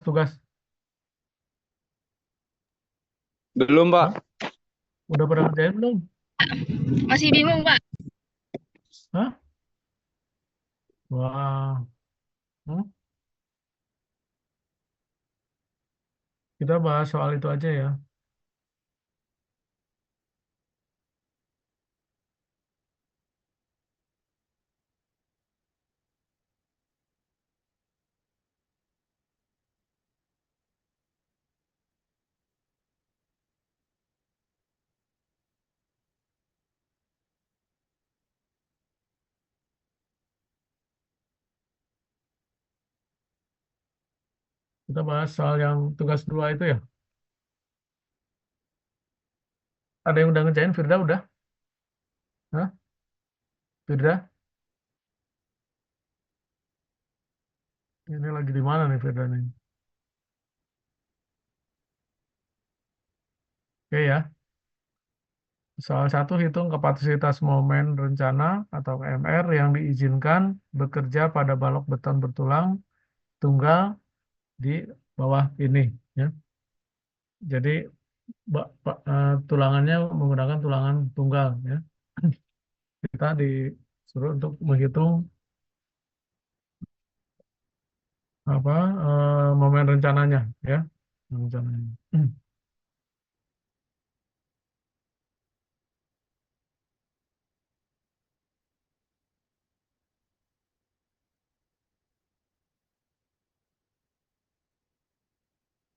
tugas. Belum, Hah? Pak. Udah pada ngerjain belum? Masih bingung, Pak. Hah? Wah, hmm? Kita bahas soal itu aja ya. Kita bahas soal yang tugas dua itu ya. Ada yang udah ngerjain, Firda udah? Hah? Firda? Ini lagi di mana nih Firda nih? Oke ya. Soal satu, hitung kapasitas momen rencana atau KMR yang diizinkan bekerja pada balok beton bertulang tunggal di bawah ini. Ya. Jadi tulangannya menggunakan tulangan tunggal. Ya. Kita disuruh untuk menghitung apa momen rencananya, ya. Rencananya.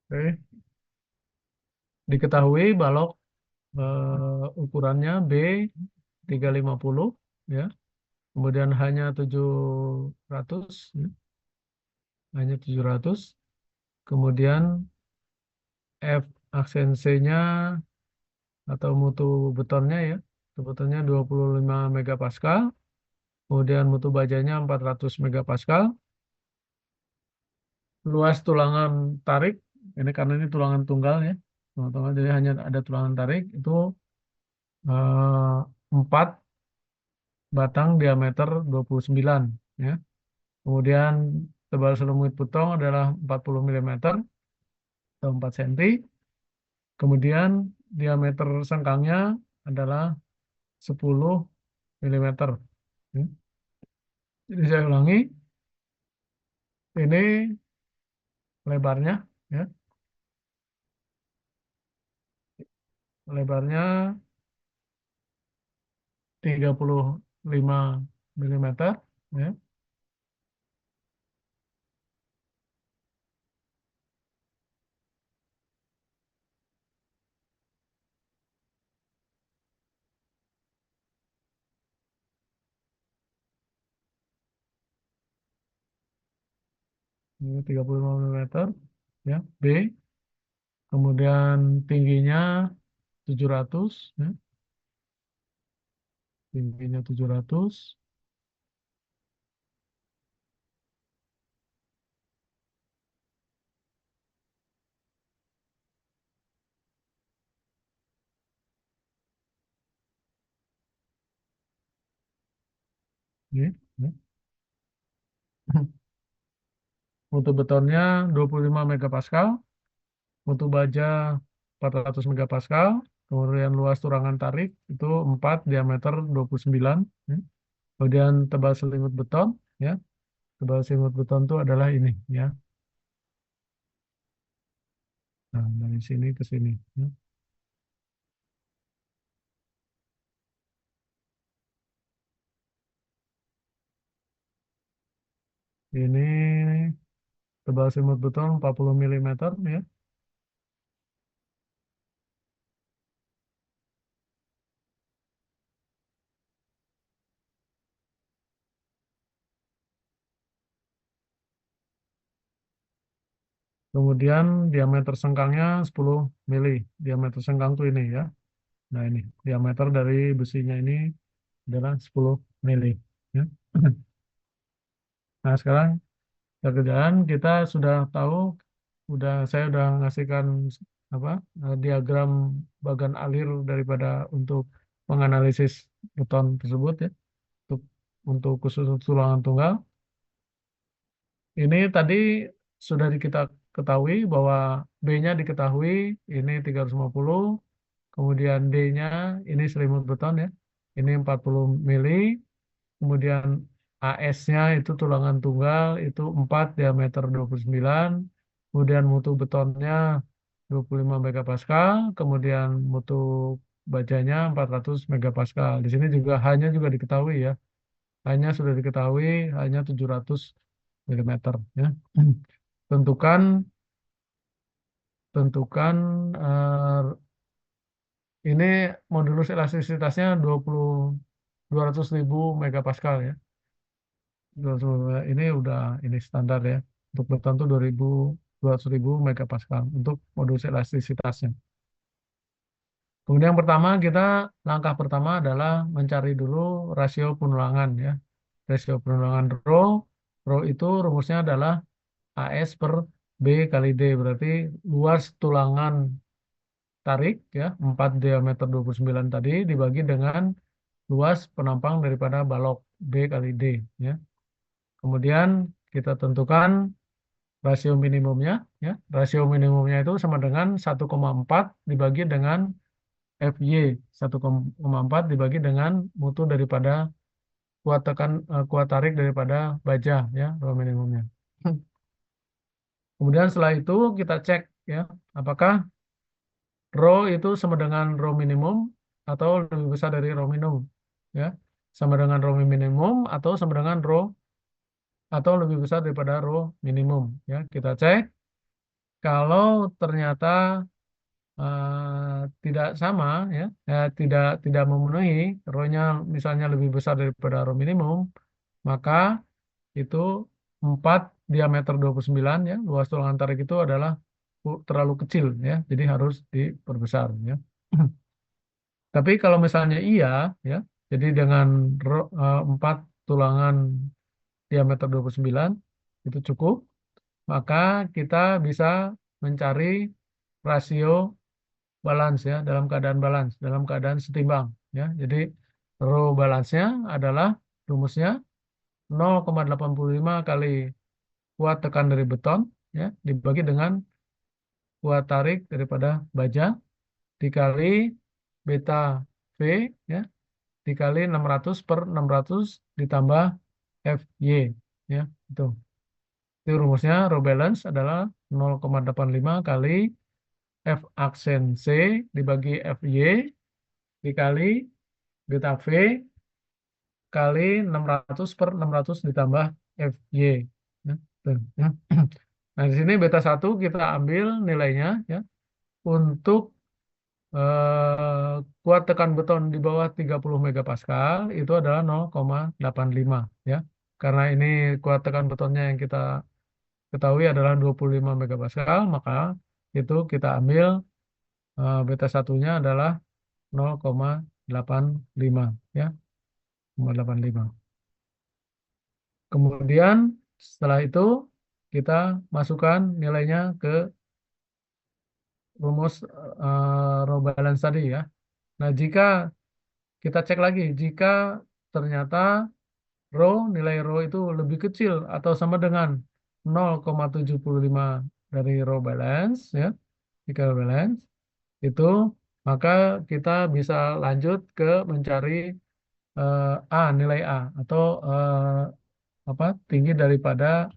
Oke. Diketahui balok ukurannya B 350, ya. Kemudian hanya 700, ya. Hanya 700. Kemudian F aksensinya atau mutu betonnya, ya. Mutu betonnya 25 megapascal. Kemudian mutu bajanya 400 megapascal. Luas tulangan tarik, ini karena ini tulangan tunggal, ya. Tulangan tunggal, jadi hanya ada tulangan tarik itu 4 batang diameter 29, ya. Kemudian tebal selimut betong adalah 40 milimeter atau 4 cm. Kemudian diameter sengkangnya adalah 10 milimeter. Ya. Jadi saya ulangi, ini lebarnya, ya. Lebarnya 35 milimeter, ya. Ini 35 milimeter, ya. B. Kemudian tingginya 700, ya. Tingginya 700. Ini, ya. Mutu betonnya 25 megapascal, mutu baja 400 megapascal, kemudian luas turangan tarik itu 4 diameter 29, ya. Kemudian tebal selimut beton, ya. Tebal selimut beton itu adalah ini, ya. Nah, dari sini ke sini, ya. Ini tebal selimut beton 40 milimeter, ya. Kemudian diameter sengkangnya 10 mili. Diameter sengkang tuh ini, ya. Nah, ini diameter dari besinya ini adalah 10 mili, ya. Nah, sekarang pekerjaan kita sudah tahu, saya udah ngasihkan apa diagram bagan alir daripada untuk menganalisis beton tersebut, ya, untuk khusus tulangan tunggal. Ini tadi sudah kita ketahui bahwa B-nya diketahui ini 350, kemudian D-nya ini selimut beton ya, ini 40 mili, kemudian AS-nya itu tulangan tunggal itu 4 diameter 29, kemudian mutu betonnya 25 megapascal, kemudian mutu bajanya 400 megapascal. Di sini juga hanya juga diketahui ya. Hanya sudah diketahui hanya 700 milimeter ya. Tentukan tentukan ini modulus elastisitasnya 200.000 megapascal ya. Ini udah ini standar ya. Untuk beton tuh 200.000 megapascal untuk modulus elastisitasnya. Kemudian yang pertama langkah pertama adalah mencari dulu rasio penulangan ya. Rasio penulangan rho itu rumusnya adalah AS per B kali D, berarti luas tulangan tarik ya 4 diameter 29 tadi dibagi dengan luas penampang daripada balok B kali D ya. Kemudian kita tentukan rasio minimumnya ya. Rasio minimumnya itu sama dengan 1,4 dibagi dengan FY, 1,4 dibagi dengan mutu daripada kuat tarik daripada baja ya, rho minimumnya. Kemudian setelah itu kita cek ya, apakah rho itu sama dengan rho minimum atau lebih besar dari rho minimum ya. Sama dengan rho minimum atau sama dengan rho atau lebih besar daripada rho minimum ya. Kita cek kalau ternyata tidak sama ya, tidak memenuhi rho-nya misalnya lebih besar daripada rho minimum, maka itu 4 diameter 29 ya, luas tulangan tarik itu adalah terlalu kecil ya, jadi harus diperbesar ya. Tapi kalau misalnya iya ya, jadi dengan 4 tulangan diameter 29 itu cukup, maka kita bisa mencari rasio balance ya, dalam keadaan setimbang ya. Jadi rho balance-nya adalah rumusnya 0,85 kali kuat tekan dari beton ya dibagi dengan kuat tarik daripada baja dikali beta V ya dikali 600 per 600 ditambah FY ya itu. Itu rumusnya rho balance adalah 0,85 kali F aksen C dibagi FY dikali beta V kali 600 per 600 ditambah FY. Ya, tuh, ya. Nah, di sini beta 1 kita ambil nilainya ya untuk kuat tekan beton di bawah 30 megapascal itu adalah 0,85 ya. Karena ini kuat tekan betonnya yang kita ketahui adalah 25 megapascal, maka itu kita ambil beta satunya adalah 0,85 ya. 0,85. Kemudian setelah itu kita masukkan nilainya ke rumus rho balance tadi ya. Nah, jika kita cek lagi, jika ternyata nilai rho itu lebih kecil atau sama dengan 0,75 dari rho balance ya, jika balance itu maka kita bisa lanjut ke mencari nilai A atau tinggi daripada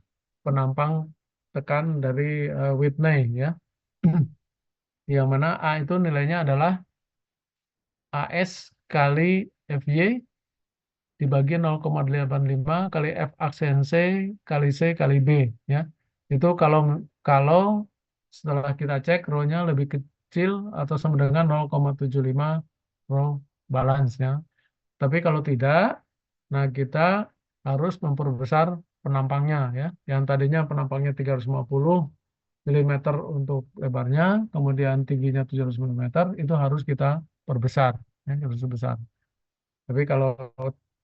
penampang tekan dari Whitney ya. Yang mana A itu nilainya adalah AS kali FY dibagi 0,85 kali F aksen C kali C kali B ya. Itu kalau setelah kita cek rho-nya lebih kecil atau sama dengan 0,75 rho balance ya. Tapi kalau tidak, nah kita harus memperbesar penampangnya ya. Yang tadinya penampangnya 350 mm untuk lebarnya, kemudian tingginya 700 mm, itu harus kita perbesar ya, harus besar. Tapi kalau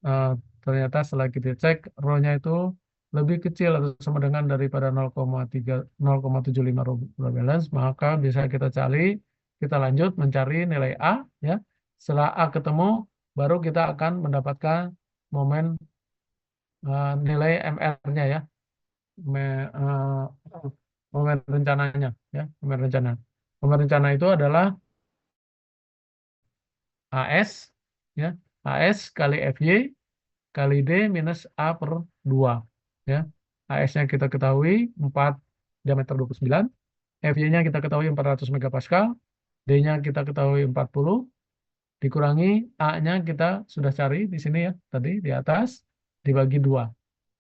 eh, ternyata setelah kita cek rho-nya itu lebih kecil atau sama dengan daripada 0,75 rho balance, maka bisa kita lanjut mencari nilai A ya. Setelah A ketemu, baru kita akan mendapatkan momen nilai MR-nya ya. momen rencananya, ya, momen rencana. Momen rencana itu adalah AS, ya, AS kali FY kali D minus A per 2. Ya. AS-nya kita ketahui 4 diameter 29, FY-nya kita ketahui 400 megapascal, D-nya kita ketahui 40, dikurangi A-nya kita sudah cari di sini ya, tadi di atas, dibagi 2.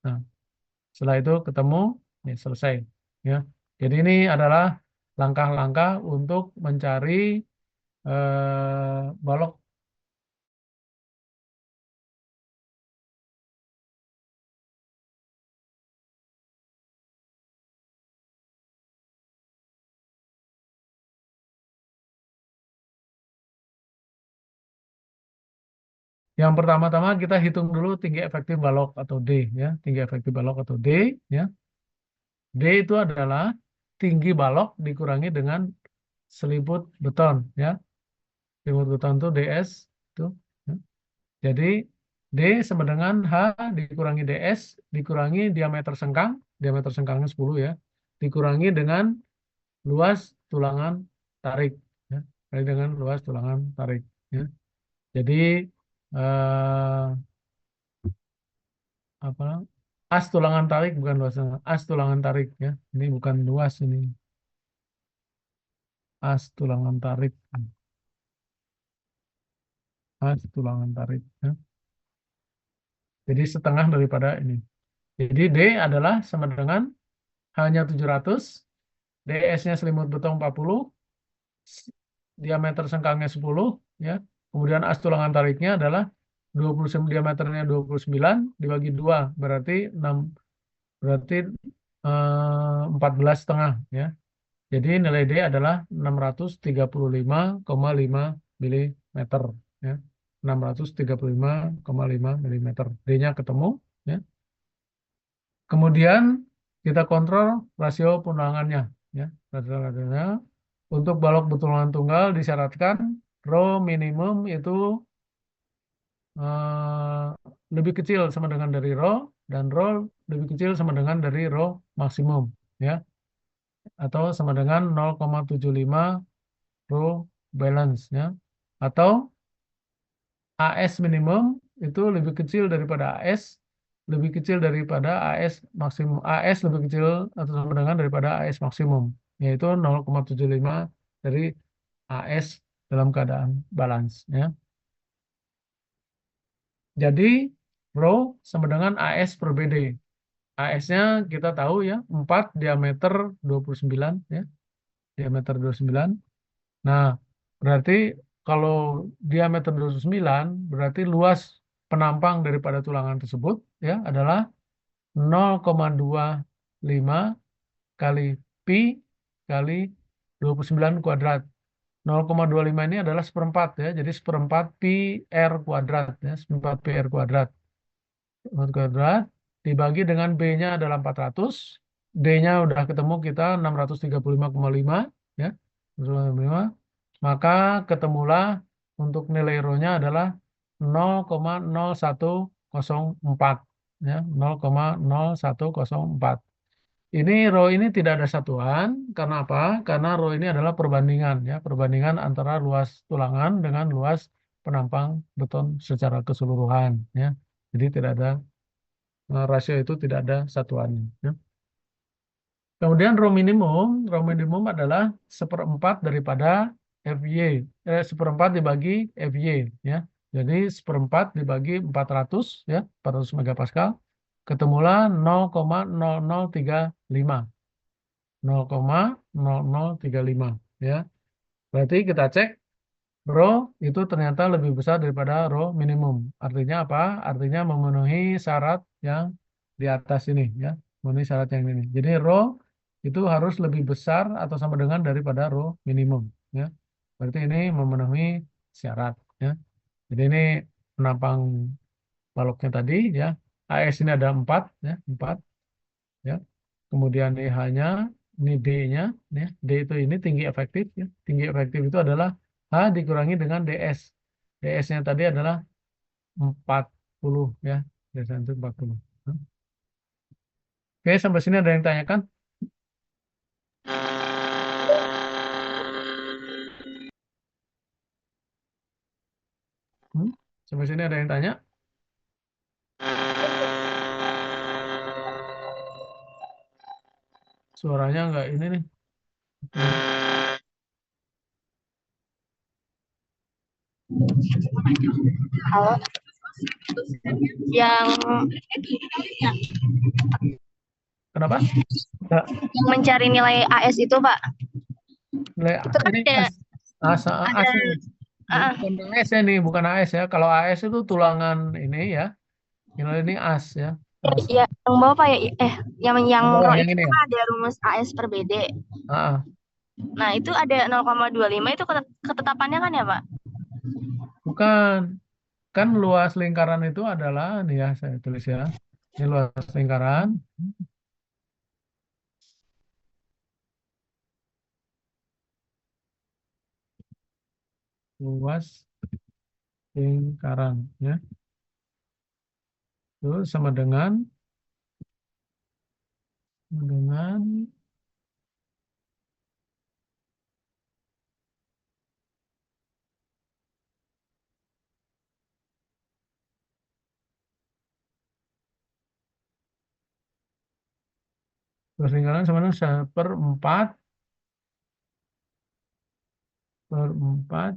Nah, setelah itu ketemu, ini selesai. Ya. Jadi ini adalah langkah-langkah untuk mencari balok. Yang pertama-tama kita hitung dulu tinggi efektif balok atau D, ya, tinggi efektif balok atau D, ya. D itu adalah tinggi balok dikurangi dengan seliput beton, ya. Seliput beton itu DS, itu. Ya. Jadi D sama dengan H dikurangi DS dikurangi diameter sengkangnya 10 ya, dikurangi dengan luas tulangan tarik, ya. Kali dengan luas tulangan tarik, ya. Jadi eh, apa as tulangan tarik bukan luas as tulangan tarik ya, ini bukan luas, ini as tulangan tarik, as tulangan tarik ya. Jadi setengah daripada ini, jadi D adalah sama dengan hanya 700, DS-nya selimut beton 40, diameter sengkangnya 10 ya, kemudian as tulangan tariknya adalah 29, diameternya 29 dibagi 2 berarti 6, berarti 14,5 ya. Jadi nilai D adalah 635,5 mm ya. 635,5 mm. D-nya ketemu ya. Kemudian kita kontrol rasio pengulangannya ya. Rasio untuk balok bertulangan tunggal disyaratkan rho minimum itu eh, lebih kecil sama dengan dari rho dan rho lebih kecil sama dengan dari rho maksimum ya, atau sama dengan 0,75 rho balance ya, atau AS minimum itu lebih kecil daripada AS, lebih kecil daripada AS maksimum, AS lebih kecil atau sama dengan daripada AS maksimum, yaitu 0,75 dari AS dalam keadaan balance ya. Jadi rho sama dengan AS per BD. AS-nya kita tahu ya 4 diameter 29 ya, diameter 29. Nah, berarti kalau diameter 29 berarti luas penampang daripada tulangan tersebut ya adalah 0,25 kali pi kali 29 kuadrat. 0,25 ini adalah seperempat ya, jadi seperempat pi r kuadrat ya, seperempat pi r kuadrat. Kuadrat dibagi dengan B-nya adalah 400, D-nya udah ketemu kita 635,5 ya, 635. Maka ketemulah untuk nilai rho-nya adalah 0,0104 ya, 0,0104. Ini rho ini tidak ada satuan, karena apa? Karena rho ini adalah perbandingan ya, perbandingan antara luas tulangan dengan luas penampang beton secara keseluruhan ya. Jadi tidak ada rasio, itu tidak ada satuannya ya. Kemudian rho minimum adalah seperempat daripada FY, seperempat dibagi FY ya. Jadi seperempat dibagi 400 ya, 400 megapascal, ketemulah 0,0035. 0,0035 ya. Berarti kita cek rho itu ternyata lebih besar daripada rho minimum. Artinya apa? Artinya memenuhi syarat yang di atas ini ya, memenuhi syarat yang ini. Jadi rho itu harus lebih besar atau sama dengan daripada rho minimum ya. Berarti ini memenuhi syarat ya. Jadi ini penampang baloknya tadi ya. AS ini ada 4 ya, 4 ya. Kemudian IH-nya, ini D-nya ya. D itu ini tinggi efektif ya. Tinggi efektif itu adalah H dikurangi dengan DS. DS-nya tadi adalah 40 ya. DS-nya itu 40. Oke, sampai sini ada yang tanyakan? Sampai sini ada yang tanya? Suaranya nggak ini nih. Halo. Yang Kenapa? Nggak, mencari nilai AS itu, Pak. nilai Itu kan ini ada as ada ini. ah, Bukan AS ya nih, bukan AS ya. Kalau AS itu tulangan ini ya. Ini as ya. As. ya yang bawah Pak ya yang Yang bawah row yang itu ini ya. kan ada rumus AS per BD. Ah, Nah, itu ada 0,25 itu ketetapannya kan ya, Pak? bukan. Kan luas lingkaran itu adalah, nih ya saya tulis ya. Ini luas lingkaran. Luas lingkaran ya. Itu sama dengan luas lingkaran sama dengan 1/4 per 4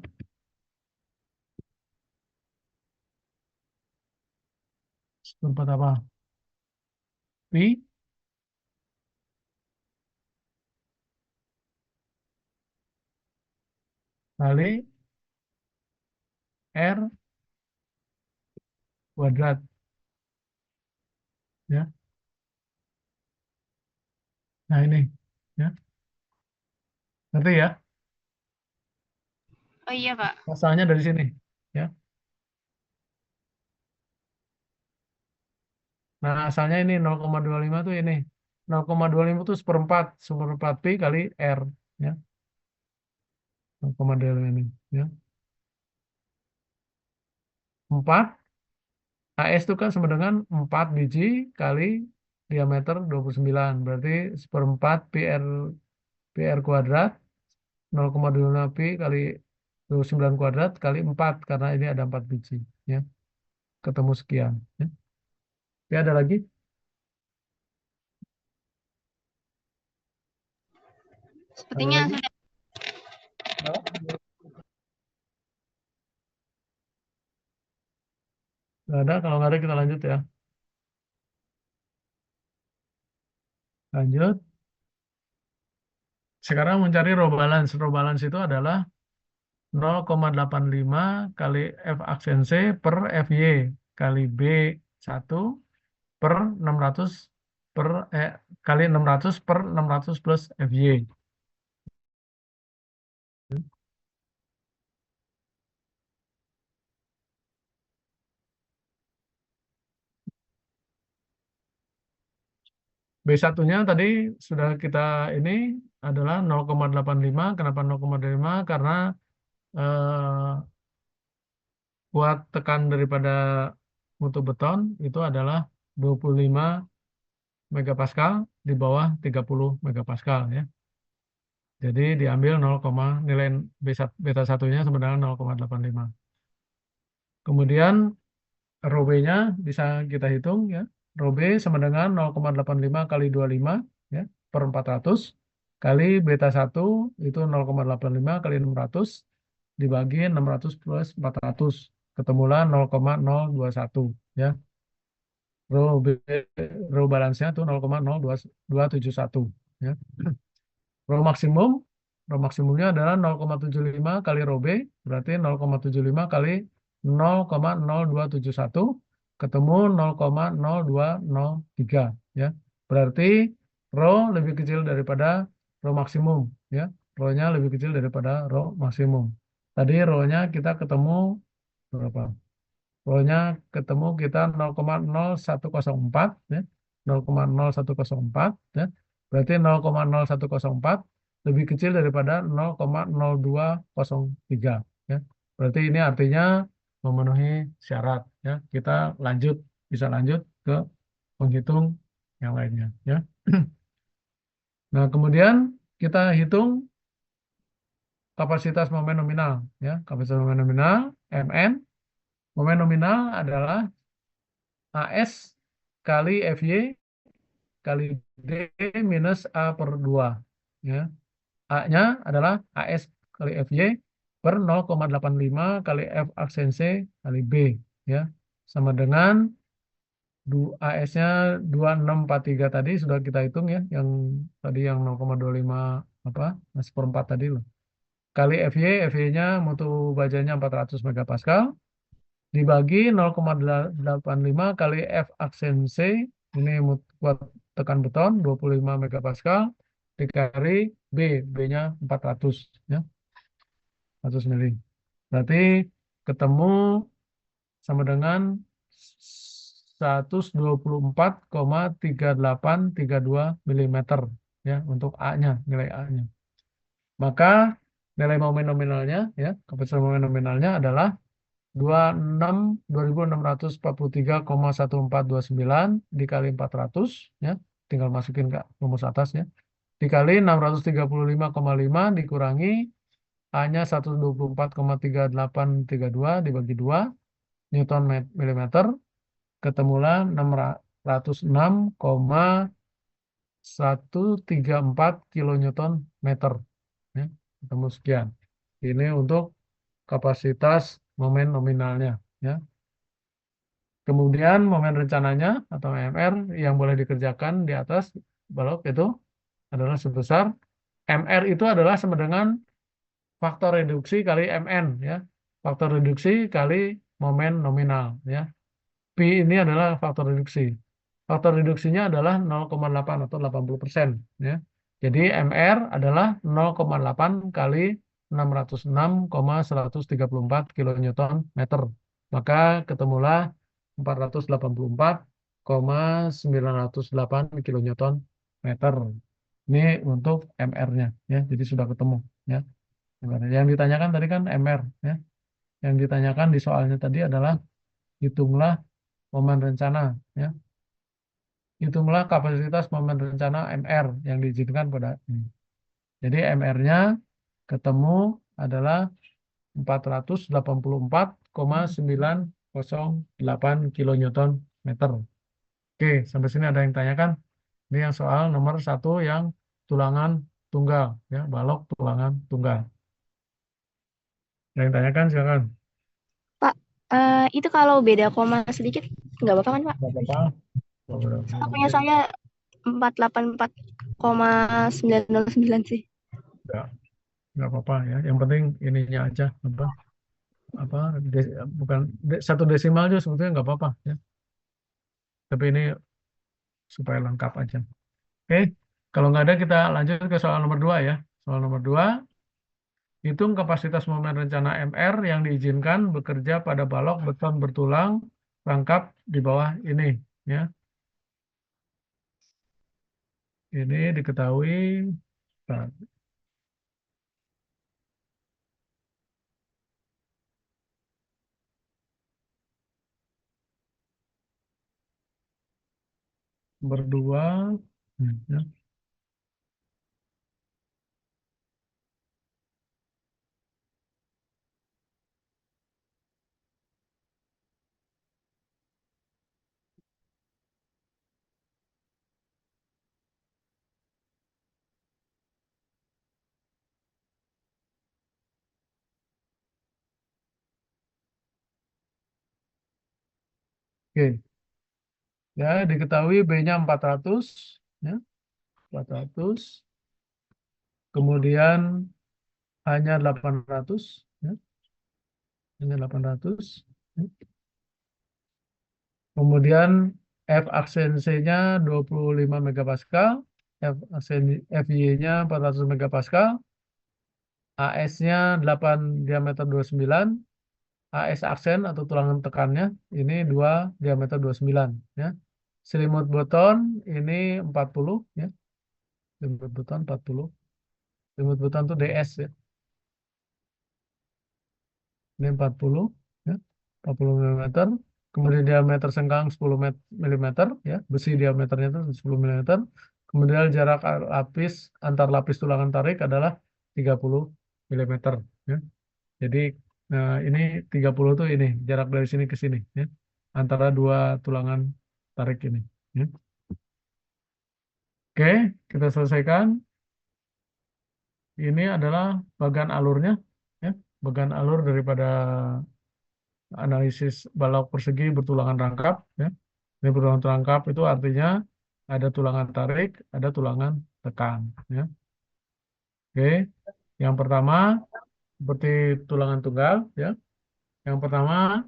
per 4 apa? Pi kali R kuadrat ya. Nah ini ya. Ngerti ya? Oh iya, Pak. Asalnya dari sini ya. Nah, asalnya ini 0,25 tuh ini. 0,25 itu seperempat pi kali R ya. 0,25 ini ya. 4 AS itu kan sama dengan 4 biji kali diameter 29. Berarti seperempat PR kuadrat 0,25 pi kali 29 kuadrat kali 4 karena ini ada 4 biji ya. Ketemu sekian ya. Ya ada lagi? Ada Sepertinya lagi? sudah. Nggak Nggak ada. Kalau nggak ada kita lanjut ya. Lanjut. Sekarang mencari row balance. Row balance itu adalah 0,85 kali F aksen C per FY kali B1 per 600 per kali 600 per 600 plus FY. B1-nya tadi sudah kita ini adalah 0,85. Kenapa 0,85? Karena eh, kuat tekan daripada mutu beton itu adalah 25 megapascal di bawah 30 megapascal ya. Jadi diambil 0, nilai beta satunya sama dengan 0,85. Kemudian rho B-nya bisa kita hitung ya. Rho B sama dengan 0,85 kali 25 ya, per 400 kali beta 1 itu 0,85 kali 600 dibagi 600 plus 400 ketemulah 0,021 ya. Rho B, rho balance-nya itu 0,0271 ya. Rho maksimumnya adalah 0,75 kali rho B, berarti 0,75 kali 0,0271 ketemu 0,0203 ya. Berarti rho lebih kecil daripada rho maksimum ya. Rho-nya lebih kecil daripada rho maksimum. Tadi rho-nya kita ketemu berapa? Rho-nya ketemu kita 0,0104 ya. 0,0104 ya. Berarti 0,0104 lebih kecil daripada 0,0203 ya. Berarti ini artinya memenuhi syarat ya. Kita lanjut bisa lanjut ke penghitung yang lainnya ya. Nah, kemudian kita hitung kapasitas momen nominal ya. Kapasitas momen nominal Mn Momen nominal adalah AS kali FY kali D minus A per 2. Ya. A-nya adalah AS kali FY per 0,85 kali F aksen C kali B. Ya. Sama dengan AS-nya 2643 tadi sudah kita hitung ya. Yang tadi yang 0,25 apa? Seperempat tadi loh. Kali FY-nya mutu bajanya 400 megapascal. Dibagi 0,85 kali F aksen C, ini buat tekan beton 25 megapascal, dikali B-nya 400 ya, 100 mili. Berarti ketemu sama dengan 124,3832 mm ya untuk A-nya, nilai A-nya. Maka nilai momen nominalnya ya, kapasitas momen nominalnya adalah 26.643,1429 dikali 400 ya, tinggal masukin ke rumus atasnya, dikali 635,5 dikurangi A-nya 124,3832 dibagi 2 Newton milimeter, ketemulah 606,134 kilonewton meter ya, ketemu sekian. Ini untuk kapasitas momen nominalnya ya. Kemudian momen rencananya atau MR yang boleh dikerjakan di atas balok itu adalah sebesar MR itu adalah sama dengan faktor reduksi kali MN ya. Faktor reduksi kali momen nominal ya. P ini adalah faktor reduksi. Faktor reduksinya adalah 0,8 atau 80% ya. Jadi MR adalah 0,8 kali 606,134 kilonewton meter. Maka ketemulah 484,908 kilonewton meter. Ini untuk MR-nya ya. Jadi sudah ketemu ya. Yang ditanyakan tadi kan MR ya. Yang ditanyakan di soalnya tadi adalah hitunglah momen rencana ya. Hitunglah kapasitas momen rencana MR yang diizinkan pada ini. Jadi MR-nya ketemu adalah 484,908 kilonewton meter. Oke, sampai sini ada yang tanyakan? Ini yang soal nomor 1 yang tulangan tunggal, ya, balok tulangan tunggal. Ada yang tanyakan silakan. Pak, itu kalau beda koma sedikit nggak apa-apa kan Pak? Nggak apa-apa. Punya saya 484,909 sih. Nggak apa-apa ya. Yang penting ininya aja bukan satu desimal aja sebetulnya nggak apa-apa ya. Tapi ini supaya lengkap aja. Oke, kalau nggak ada kita lanjut ke soal nomor 2 ya. Soal nomor 2, hitung kapasitas momen rencana MR yang diizinkan bekerja pada balok beton bertulang rangkap di bawah ini ya. Ini diketahui. Nah, berdua ya. Oke. Ya, diketahui B-nya 400 ya. 400. Kemudian hanya 800 ya. Hanya 800 ya. Kemudian F aksen C-nya 25 megapascal, FY-nya 400 megapascal, AS-nya 8 diameter 29, AS aksen atau tulangan tekannya ini 2 diameter 29 ya. Selimut beton ini 40 ya. Selimut beton 40. Selimut beton itu DS ya. Ini 40 ya. 40 mm. Kemudian diameter sengkang 10 mm ya. Besi diameternya itu 10 mm. Kemudian jarak antar lapis tulangan tarik adalah 30 mm ya. Jadi Nah, ini 30 tuh ini, jarak dari sini ke sini, ya. Antara dua tulangan tarik ini. Ya. Oke, kita selesaikan. Ini adalah bagan alurnya, ya. Bagan alur daripada analisis balok persegi bertulangan rangkap, ya. Ini bertulangan rangkap itu artinya ada tulangan tarik, ada tulangan tekan, ya. Oke, yang pertama seperti tulangan tunggal, ya. Yang pertama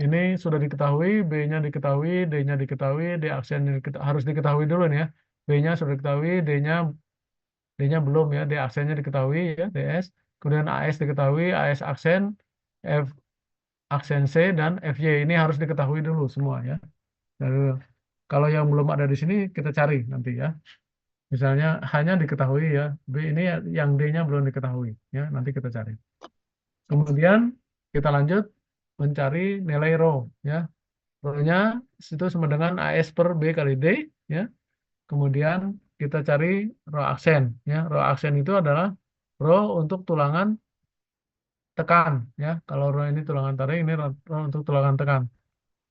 ini sudah diketahui, B-nya diketahui, D-nya diketahui, D aksennya harus diketahui dulu nih ya. B-nya sudah diketahui, D-nya belum ya, D aksennya diketahui ya, DS. Kemudian AS diketahui, AS aksen, F aksen C dan FY ini harus diketahui dulu semua ya. Lalu, kalau yang belum ada di sini kita cari nanti ya. Misalnya hanya diketahui ya, B ini yang D-nya belum diketahui ya, nanti kita cari. Kemudian kita lanjut mencari nilai rho ya. Rho-nya itu sama dengan AS per B kali D ya. Kemudian kita cari rho aksen ya. Rho aksen itu adalah rho untuk tulangan tekan ya. Kalau rho ini tulangan tarik, ini rho untuk tulangan tekan.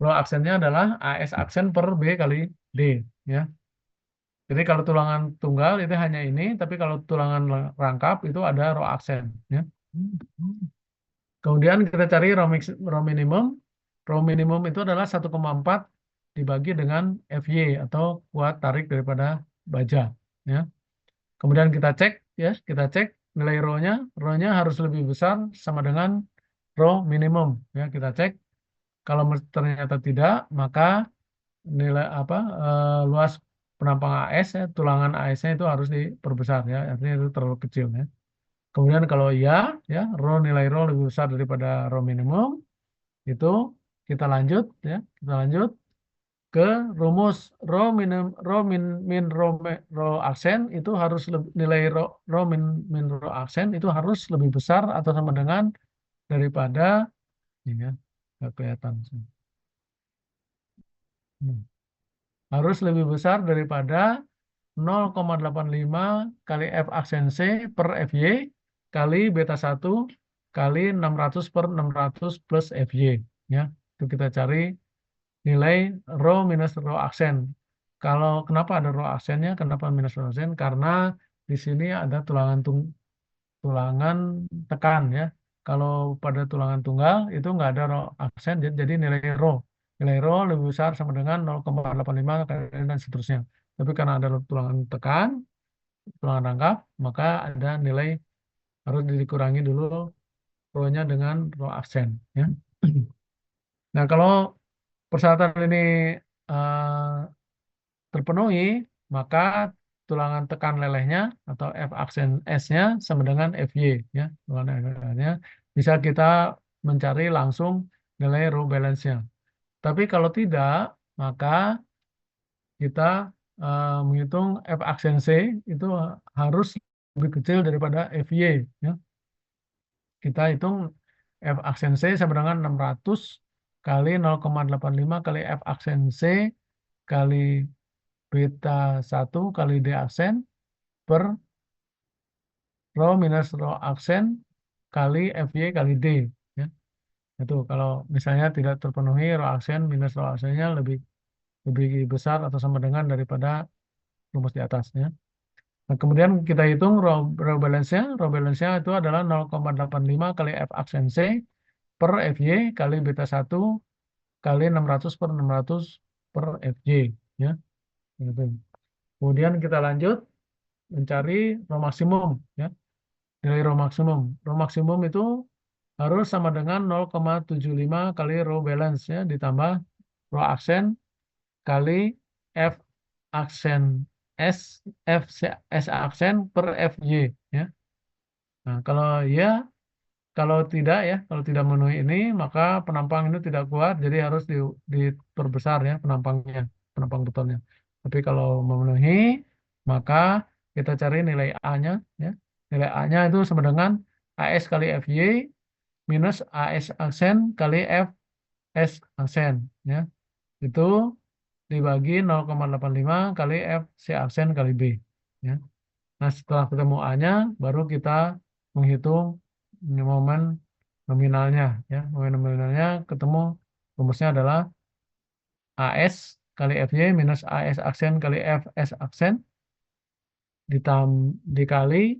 Rho aksennya adalah AS aksen per B kali D ya. Jadi kalau tulangan tunggal itu hanya ini, tapi kalau tulangan rangkap itu ada rho aksen ya. Kemudian kita cari rho minimum. Rho minimum itu adalah 1,4 dibagi dengan FY atau kuat tarik daripada baja. Ya. Kemudian kita cek nilai rho-nya. Rho-nya harus lebih besar sama dengan rho minimum. Ya, kita cek. Kalau ternyata tidak, maka nilai luas penampang AS, ya, tulangan AS-nya itu harus diperbesar. Ya, artinya itu terlalu kecil. Ya. Kemudian kalau iya, ya, nilai rho lebih besar daripada rho minimum, itu kita lanjut ya, kita lanjut ke rumus rho minum rho min rho aksen itu harus nilai rho min rho aksen itu harus lebih besar atau sama dengan daripada ini ya, nggak kelihatan sih. Harus lebih besar daripada 0,85 kali F aksen C per FY kali beta 1 kali 600 per 600 plus FY. Ya, itu kita cari nilai rho minus rho aksen. Kalau kenapa ada rho aksennya, kenapa minus rho aksen? Karena di sini ada tulangan tekan ya. Kalau pada tulangan tunggal itu nggak ada rho aksen, jadi nilai rho lebih besar sama dengan 0,85 dan seterusnya. Tapi karena ada tulangan tekan, tulangan rangkap, maka ada nilai harus dikurangi dulu rho-nya dengan rho aksen ya. Nah, kalau persyaratan ini terpenuhi, maka tulangan tekan lelehnya atau F aksen S-nya sama dengan FY ya. Tulangan lelehnya bisa kita mencari langsung nilai row balance-nya. Tapi kalau tidak, maka kita menghitung F aksen C itu harus lebih kecil daripada FY ya. Kita hitung F aksen C sama dengan 600 kali 0,85 kali F aksen C kali beta 1 kali D aksen per rho minus rho aksen kali FY kali D. Ya. Itu kalau misalnya tidak terpenuhi rho aksen minus rho aksennya lebih besar atau sama dengan daripada rumus di atasnya. Nah, kemudian kita hitung rho balance-nya. Rho balance-nya itu adalah 0,85 kali F aksen C per FY kali beta 1 kali 600 per 600 per FY. Ya. Gitu. Kemudian kita lanjut mencari rho maksimum. Ya. Nilai rho maksimum. Rho maksimum itu harus sama dengan 0,75 kali rho balance ya, ditambah rho aksen kali F aksen S F S aksen per FY ya. Nah, kalau tidak ya, kalau tidak memenuhi ini maka penampang ini tidak kuat jadi harus diperbesar ya penampang betonnya. Tapi kalau memenuhi maka kita cari nilai A-nya ya. Nilai A-nya itu sama dengan AS kali FY minus AS aksen kali FS aksen ya. Itu dibagi 0,85 kali FC aksen kali B ya. Nah, setelah ketemu A-nya baru kita menghitung momen nominalnya ya. Nominalnya ketemu rumusnya adalah AS kali FY minus AS aksen kali FS aksen dikali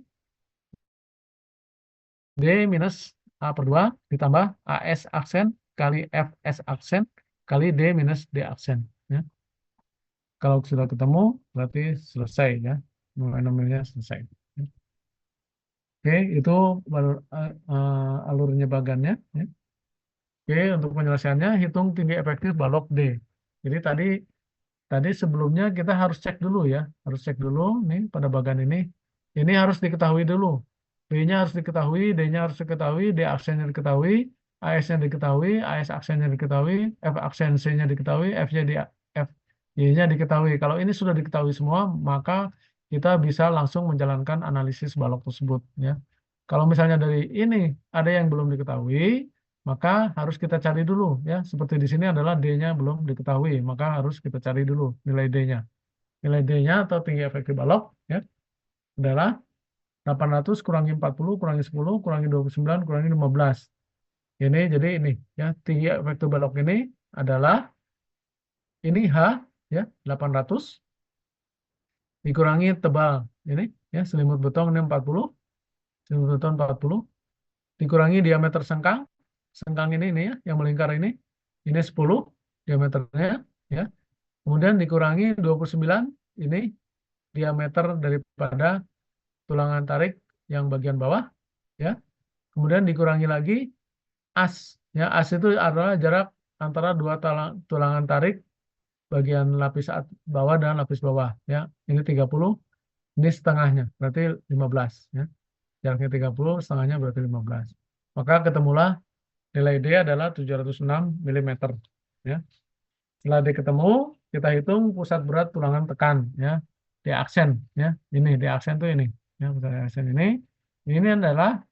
D minus A per 2 ditambah AS aksen kali FS aksen kali D minus D aksen. Ya. Kalau sudah ketemu, berarti selesai ya. Nominalnya selesai. Ya. Oke, itu alur nyebagannya. Ya. Oke, untuk penyelesaiannya, hitung tinggi efektif balok D. Jadi tadi sebelumnya kita harus cek dulu ya. Harus cek dulu nih pada bagian ini. Ini harus diketahui dulu. B-nya harus diketahui, D-nya harus diketahui, D aksennya diketahui, AS-nya diketahui, AS aksennya diketahui, F aksen C-nya diketahui, F-nya di F Y-nya diketahui. Kalau ini sudah diketahui semua, maka kita bisa langsung menjalankan analisis balok tersebut ya. Kalau misalnya dari ini ada yang belum diketahui, maka harus kita cari dulu ya. Seperti di sini adalah D-nya belum diketahui, maka harus kita cari dulu nilai D-nya. Nilai D-nya atau tinggi efektif balok ya adalah 800 kurangi 40 kurangi 10 kurangi 29 kurangi 15. Ini jadi ini ya tinggi efektif balok ini adalah ini H ya 800 dikurangi tebal ini ya selimut beton ini 40 selimut beton 40 dikurangi diameter sengkang. Sengkang ini ya, yang melingkar ini 10 diameternya ya. Kemudian dikurangi 29 ini diameter daripada tulangan tarik yang bagian bawah ya. Kemudian dikurangi lagi as ya. As itu adalah jarak antara dua tulangan tarik bagian lapis bawah dan lapis bawah ya. Ini 30, ini setengahnya berarti 15 ya. Jaraknya 30, setengahnya berarti 15. Maka ketemulah nilai D adalah 706 mm. Ya. Setelah D ketemu, kita hitung pusat berat tulangan tekan. Ya. D aksen. Ya. Ini D aksen itu ini. Ya, pusat aksen ini. Ini adalah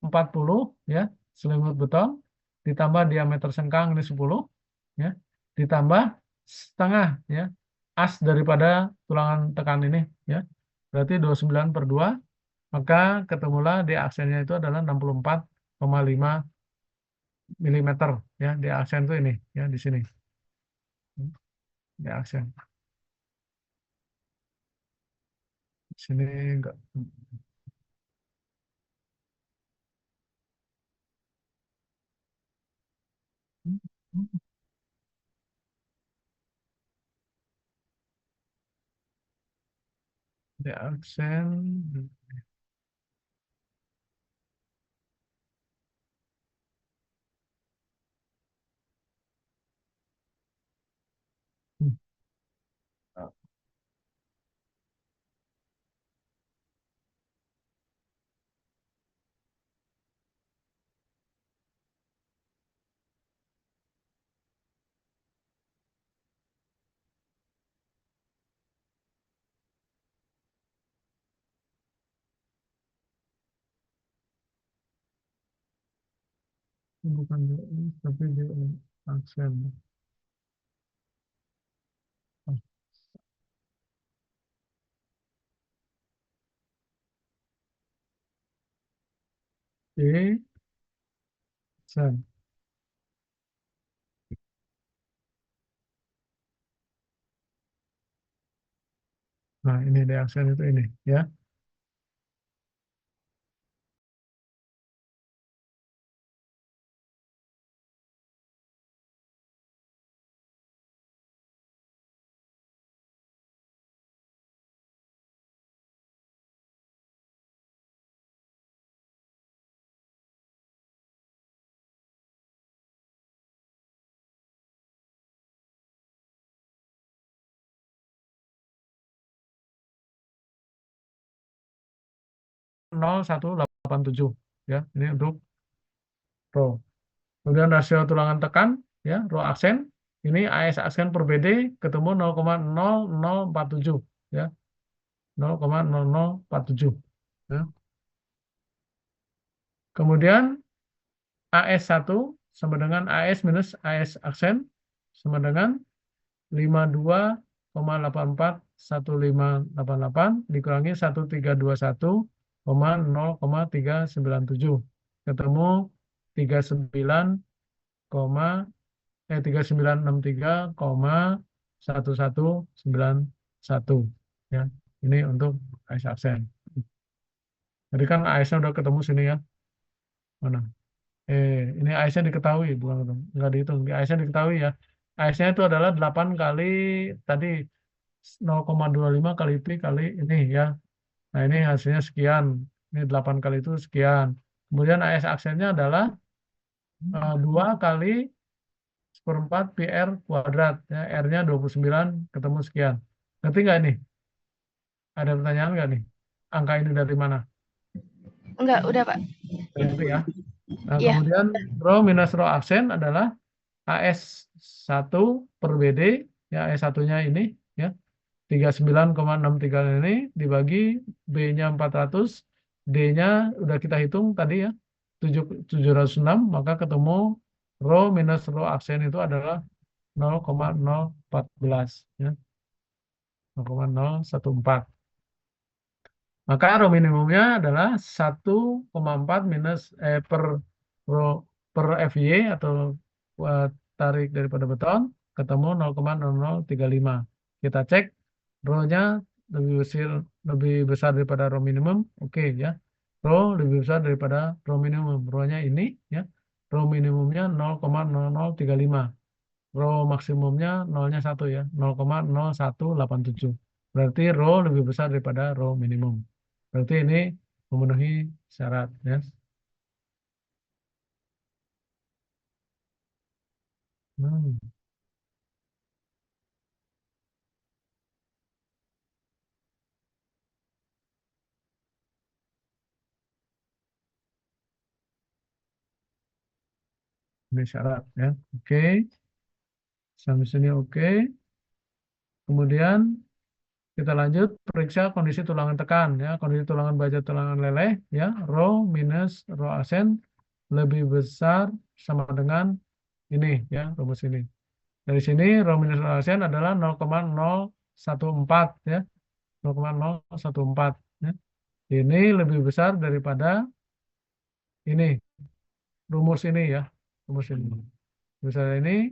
40 ya, selimut beton. Ditambah diameter sengkang ini 10. Ya. Ditambah setengah ya, as daripada tulangan tekan ini. Ya. Berarti 29 per 2. Maka ketemulah D aksennya itu adalah 64,5 mm ya. D aksen itu ini ya di sini. D aksen. Di sini enggak. D aksen. Bukan D, tapi D aksen. D aksen. Nah, ini D aksen itu ini ya. Nol 187 ya. Ini untuk rho. Kemudian rasio tulangan tekan ya, rho aksen. Ini AS aksen per BD ketemu 0,0047 ya. 0,0047 ya. Kemudian AS1 sama dengan AS minus AS aksen sama dengan 52,841588 dikurangi 1321,0,397 ketemu 39,1191 ya. Ini untuk AS aksen. Jadi kan AS-nya udah ketemu sini ya. Mana? Ini AS-nya diketahui, bukan ketemu. Nggak dihitung. AS-nya diketahui ya. AS-nya itu adalah 8 kali tadi 0,25 kali Pi kali ini ya. Nah, ini hasilnya sekian. Ini 8 kali itu sekian. Kemudian AS aksennya adalah 2 kali seperempat PR kuadrat. Ya, R-nya 29 ketemu sekian. Ngerti nggak ini? Ada pertanyaan nggak nih? Angka ini dari mana? Enggak, udah Pak. Ngerti ya? Nah, Iya. kemudian rho minus rho aksen adalah AS1 per BD. Ya, AS1-nya ini. Ya, 39,63 ini dibagi B-nya 400, D-nya udah kita hitung tadi ya, 706, maka ketemu rho minus rho aksen itu adalah 0,014 ya, 0,014. Maka rho minimumnya adalah 1,4 minus per rho per FY atau tarik daripada beton ketemu 0,0035. Kita cek rho-nya lebih besar daripada rho minimum, oke ya. Rho lebih besar daripada rho minimum. Rho-nya ini ya. Rho minimumnya 0,0035. Rho maksimumnya nolnya 1 ya, 0,0187. Berarti rho lebih besar daripada rho minimum. Berarti ini memenuhi syarat ya. Ini syarat ya. Oke. Sampai sini oke. Kemudian kita lanjut periksa kondisi tulangan tekan ya. Kondisi tulangan baja tulangan leleh ya. Rho minus rho aksen lebih besar sama dengan ini ya, rumus ini. Dari sini rho minus rho aksen adalah 0,014 ya. 0,014 ya. Ini lebih besar daripada ini rumus ini ya. Rumus ini. Misalnya ini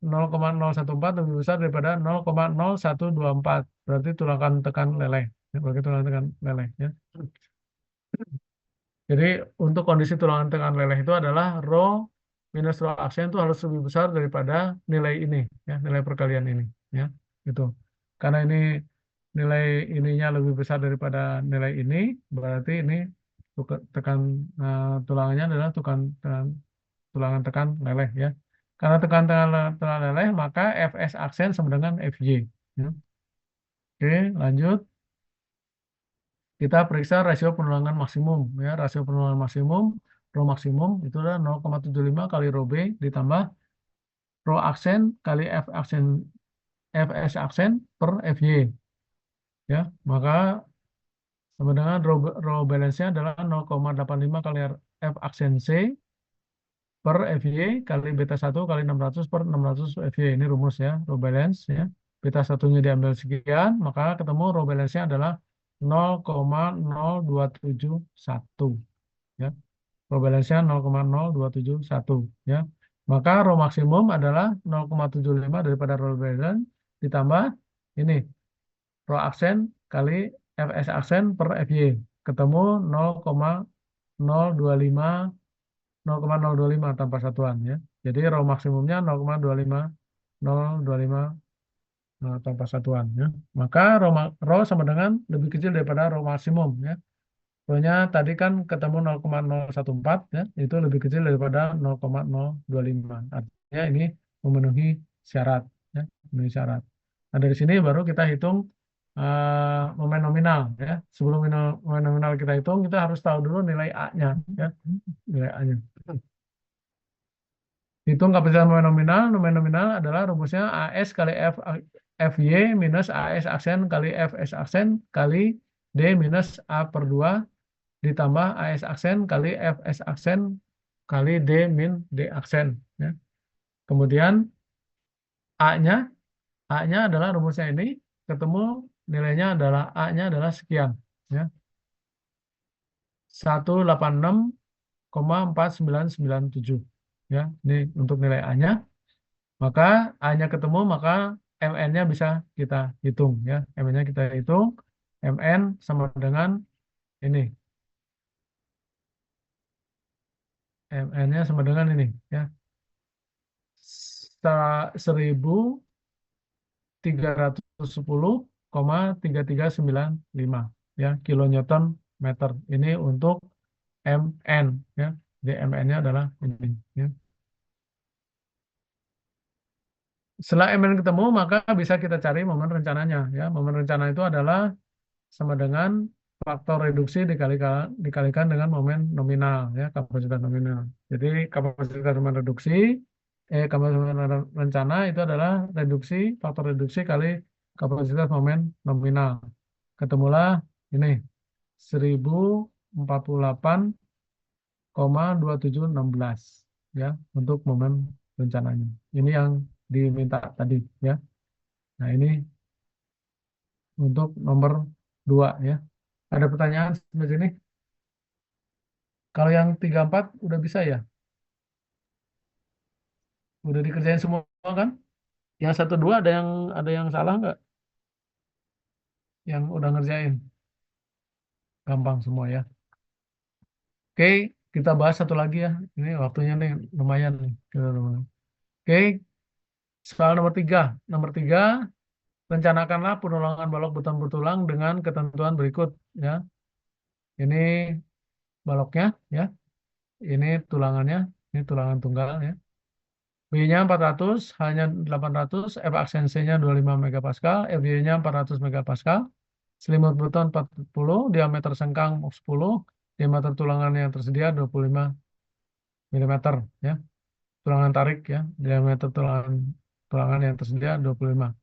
0,014 lebih besar daripada 0,0124. Berarti tulangan tekan leleh. Ya, berarti tulangan tekan leleh. Ya. Jadi untuk kondisi tulangan tekan leleh itu adalah rho minus rho aksen itu harus lebih besar daripada nilai ini, ya, nilai perkalian ini. Ya, itu. Karena ini nilai ininya lebih besar daripada nilai ini, berarti ini tulangannya adalah tulangan tekan leleh ya. Karena tekan leleh maka Fs aksen sama dengan Fj. Ya. Oke, lanjut. Kita periksa rasio penulangan maksimum ya. Rasio penulangan maksimum rho maksimum itu adalah 0,75 kali rho B ditambah rho aksen kali Fs aksen per Fj. Ya, maka sama dengan rho balance-nya adalah 0,85 kali F aksen C per FY kali beta 1 kali 600 per 600 FY. Ini rumus ya, row balance ya. Beta satunya diambil sekian, maka ketemu row balance-nya adalah 0,0271 ya. Row balance-nya 0,0271 ya. Maka row maksimum adalah 0,75 daripada row balance ditambah ini row aksen kali Fs aksen per Fy. Ketemu 0,025 tanpa satuan ya. Jadi rho maksimumnya 0,025 tanpa satuan ya. Maka rho sama dengan lebih kecil daripada rho maksimum ya. Rho-nya tadi kan ketemu 0,014 ya, itu lebih kecil daripada 0,025. Artinya ini memenuhi syarat ya, memenuhi syarat. Nah, dari sini baru kita hitung momen nominal ya. Sebelum momen nominal kita hitung, kita harus tahu dulu nilai A-nya ya. Nilai A-nya. Hitung kapasitas momen nominal. Momen nominal adalah rumusnya AS kali FY minus AS aksen kali Fs aksen kali D minus A per 2 ditambah AS aksen kali Fs aksen kali D min D aksen. Ya. Kemudian A-nya adalah rumusnya ini, ketemu nilainya adalah A-nya adalah sekian. Ya. 186,0 0,4997. Ya, ini untuk nilai A-nya. Maka A-nya ketemu, maka MN-nya bisa kita hitung. Ya, MN-nya kita hitung. MN sama dengan ini. MN-nya sama dengan ini. Ya, 1310,3395 ya kilonewton meter. Ini untuk MN ya. Jadi MN-nya adalah ini ya. Setelah MN ketemu maka bisa kita cari momen rencananya ya. Momen rencana itu adalah sama dengan faktor reduksi dikalikan dengan momen nominal ya, kapasitas nominal. Jadi kapasitas momen reduksi kapasitas momen rencana itu adalah reduksi faktor reduksi kali kapasitas momen nominal. Ketemulah ini 1048,2716 ya untuk momen rencananya. Ini yang diminta tadi ya. Nah, ini untuk nomor 2 ya. Ada pertanyaan sampai sini? Kalau yang 34 udah bisa ya? Udah dikerjain semua kan? Yang 1 2 ada yang salah nggak? Yang udah ngerjain? Gampang semua ya. Oke, kita bahas satu lagi ya. Ini waktunya nih lumayan nih. Oke, soal nomor 3. Nomor 3, rencanakanlah penulangan balok beton-betulang dengan ketentuan berikut ya. Ini baloknya ya. Ini tulangannya, ini tulangan tunggal ya. B-nya 400, hanya 800, F aksensinya 25 megapascal, FY-nya 400 megapascal, selimut beton 40, diameter sengkang 10, diameter tulangan yang tersedia 25 mm ya. Tulangan tarik ya, diameter tulangan yang tersedia 25.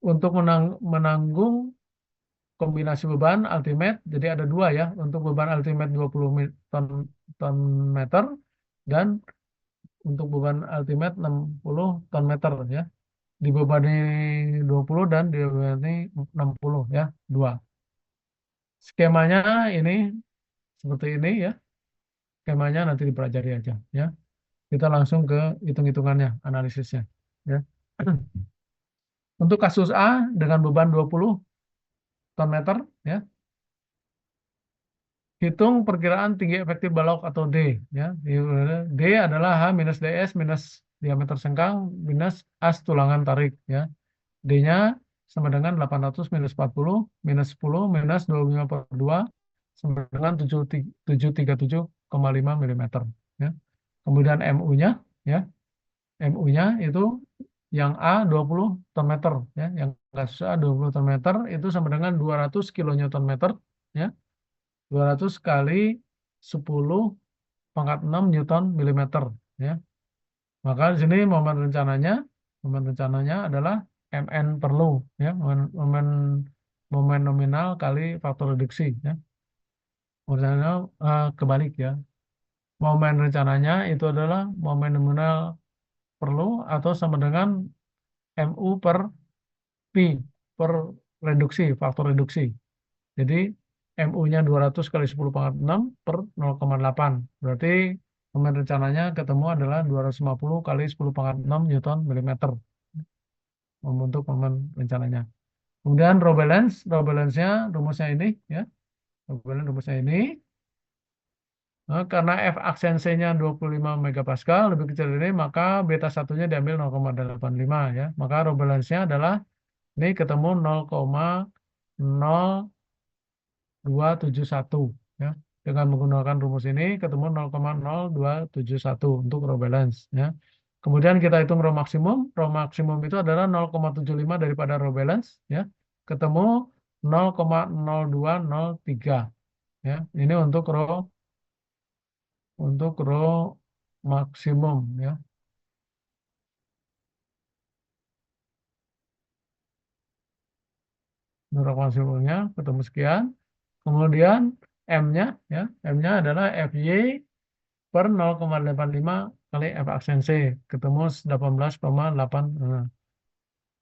Untuk menanggung kombinasi beban ultimate, jadi ada 2 ya, untuk beban ultimate 20 ton meter dan untuk beban ultimate 60 ton meter ya. Dibebani 20 dan dibebani 60 ya, 2. Skemanya ini seperti ini ya. Skemanya nanti dipelajari aja ya. Kita langsung ke hitung-hitungannya, analisisnya ya. Untuk kasus A dengan beban 20 ton meter ya. Hitung perkiraan tinggi efektif balok atau D ya. D adalah H minus DS minus diameter sengkang minus as tulangan tarik ya. D-nya sama dengan 800 minus 40 minus 10 minus 25 per 2 sama dengan 737,5 mm ya. Kemudian MU-nya ya. MU-nya itu yang A 20 ton meter ya. Yang kasus A 20 ton meter itu sama dengan 200 kilonewton meter ya. 200 kali 10 pangkat 6 Newton milimeter ya. Maka di sini momen rencananya adalah MN perlu ya, momen nominal kali faktor reduksi ya. Rencananya kebalik ya. Momen rencananya itu adalah momen nominal perlu atau sama dengan MU per P per reduksi, faktor reduksi. Jadi MU-nya 200 kali 10 pangkat 6 per 0,8. Berarti momen rencananya ketemu adalah 250 kali 10 pangkat 6 Newton milimeter untuk momen rencananya. Kemudian row balance-nya rumusnya ini ya. Row balance rumusnya ini. Nah, karena F aksensinya 25 megapascal lebih kecil dari ini, maka beta satunya diambil 0,85 ya. Maka row balance-nya adalah ini ketemu 0,0271 ya. Dengan menggunakan rumus ini ketemu 0,0271 untuk row balance ya. Kemudian kita hitung row maksimum. Row maksimum itu adalah 0,75 daripada row balance ya. Ketemu 0,0203 ya. Ini untuk row maksimum ya. Row maksimumnya ketemu sekian. Kemudian M-nya ya. M-nya adalah FY per 0,85 kali F aksensi ketemu 18,8.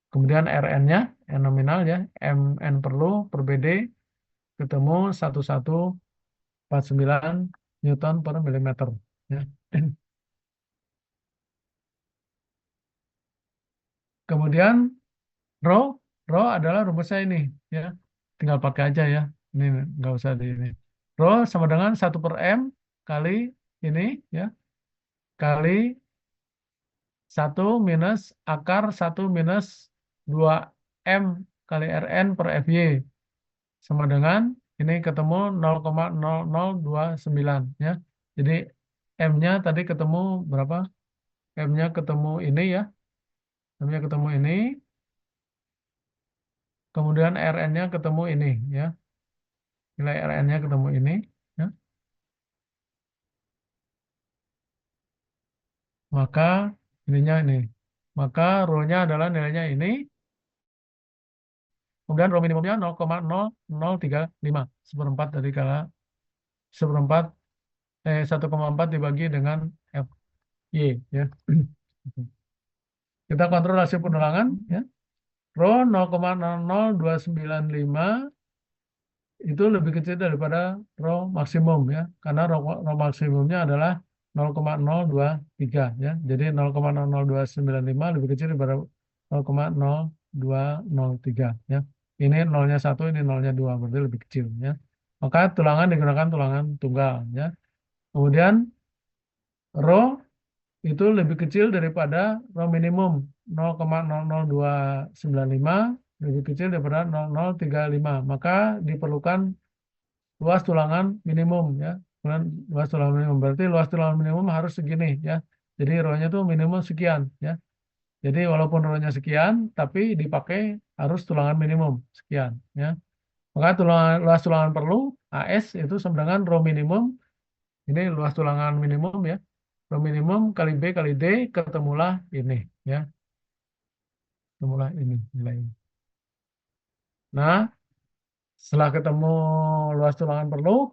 Kemudian RN-nya yang nominal ya, MN perlu per BD ketemu 1149 Newton per milimeter. Ya. Kemudian rho, rho adalah rumusnya ini, ya. Tinggal pakai aja ya. Ini nggak usah di ini. Rho sama dengan 1/m kali ini, ya, kali 1 - 1 - 2m kali Rn per Fy sama dengan ini ketemu 0,0029 ya. Jadi M-nya tadi ketemu berapa? M-nya ketemu ini ya. M-nya ketemu ini. Kemudian Rn-nya ketemu ini ya. Nilai Rn-nya ketemu ini ya. Maka ininya ini. Maka rho-nya adalah nilainya ini. Kemudian rho minimumnya 0,0035 seperempat dari kala seperempat 1,4 dibagi dengan Fy ya. Kita kontrol hasil penulangan ya. Rho 0,00295 itu lebih kecil daripada rho maksimum ya. Karena rho maksimumnya adalah 0,023 ya. Jadi 0,00295 lebih kecil daripada 0,0203 ya. Ini nolnya 1, ini nolnya 2, berarti lebih kecil ya. Maka tulangan digunakan tulangan tunggal ya. Kemudian rho itu lebih kecil daripada rho minimum 0,00295 lebih kecil daripada 0035. Maka diperlukan luas tulangan minimum ya. Kemudian luas tulangan minimum berarti luas tulangan minimum harus segini ya. Jadi rho-nya itu minimum sekian ya. Jadi walaupun rho-nya sekian tapi dipakai harus tulangan minimum sekian ya. Maka luas tulangan perlu AS itu sama dengan rho minimum. Ini luas tulangan minimum ya. Rho minimum kali B kali D ketemulah ini ya. Ketemulah ini nilainya. Nah, setelah ketemu luas tulangan perlu,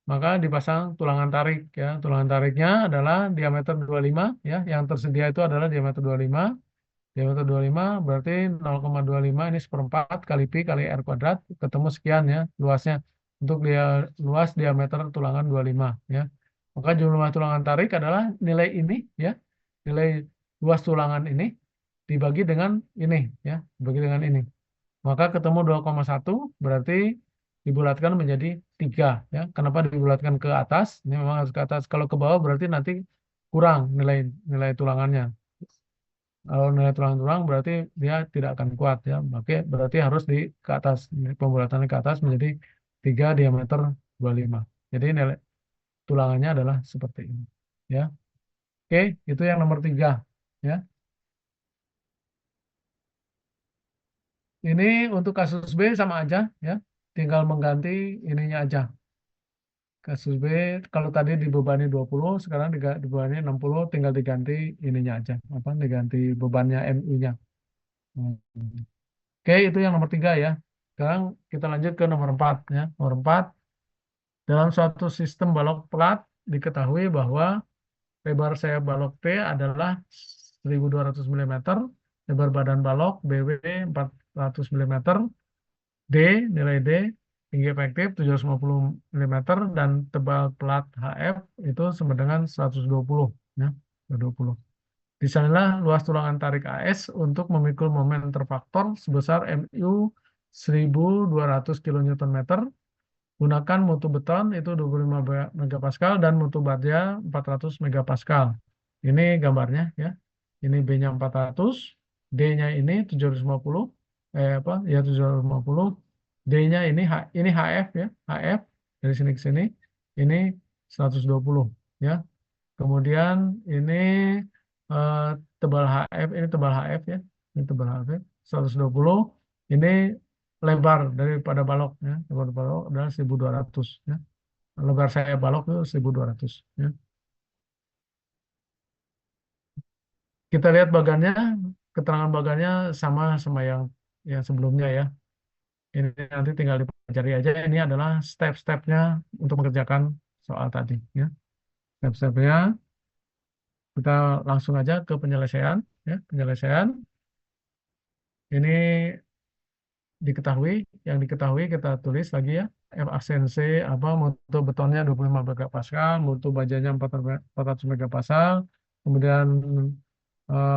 maka dipasang tulangan tarik ya. Tulangan tariknya adalah diameter 25 ya. Yang tersedia itu adalah diameter 25. Diameter 25 berarti 0,25 ini seperempat kali pi kali r kuadrat ketemu sekian ya luasnya. Untuk dia luas diameter tulangan 25 ya. Maka jumlah tulangan tarik adalah nilai ini ya. Nilai luas tulangan ini dibagi dengan ini ya, dibagi dengan ini. Maka ketemu 2,1 berarti dibulatkan menjadi 3 ya. Kenapa dibulatkan ke atas? Ini memang harus ke atas. Kalau ke bawah berarti nanti kurang nilai nilai tulangannya. Kalau nilai tulang-tulang berarti dia tidak akan kuat ya. Oke, berarti harus di ke atas. Pembulatannya ke atas menjadi 3 diameter 25. Jadi nilai tulangannya adalah seperti ini. Ya. Oke, itu yang nomor 3 ya. Ini untuk kasus B sama aja ya. Tinggal mengganti ininya aja. Kasus B kalau tadi dibebani 20, sekarang dibebani 60, tinggal diganti ininya aja. Apa diganti bebannya MU-nya. Oke, itu yang nomor 3 ya. Sekarang kita lanjut ke nomor 4 ya. Nomor 4, dalam suatu sistem balok plat diketahui bahwa lebar sayap balok T adalah 1200 mm, lebar badan balok BW 400 mm, D, nilai D, tinggi efektif 750 mm, dan tebal plat HF itu sama dengan 120 ya, 120. Disanalah luas tulangan tarik AS untuk memikul momen terfaktor sebesar MU 1200 kN. Gunakan mutu beton itu 25 megapascal dan mutu baja 400 megapascal. Ini gambarnya ya. Ini B-nya 400, D-nya ini 750, apa ya 750, D-nya ini HF ya, HF dari sini ke sini. Ini 120 ya. Kemudian ini eh, tebal HF, ini tebal HF ya. Ini tebal HF 120. Ini lebar daripada balok ya. Lebar balok adalah 1200 ya. Lebar saya balok itu 1200 ya. Kita lihat bagannya, keterangan bagannya sama sama yang sebelumnya ya. Ini nanti tinggal dipelajari aja. Ini adalah step-stepnya untuk mengerjakan soal tadi ya. Step-stepnya kita langsung aja ke penyelesaian ya. Penyelesaian ini diketahui, yang diketahui kita tulis lagi ya. F ACNC apa mutu betonnya 25 megapascal, mutu bajanya 400 megapascal, kemudian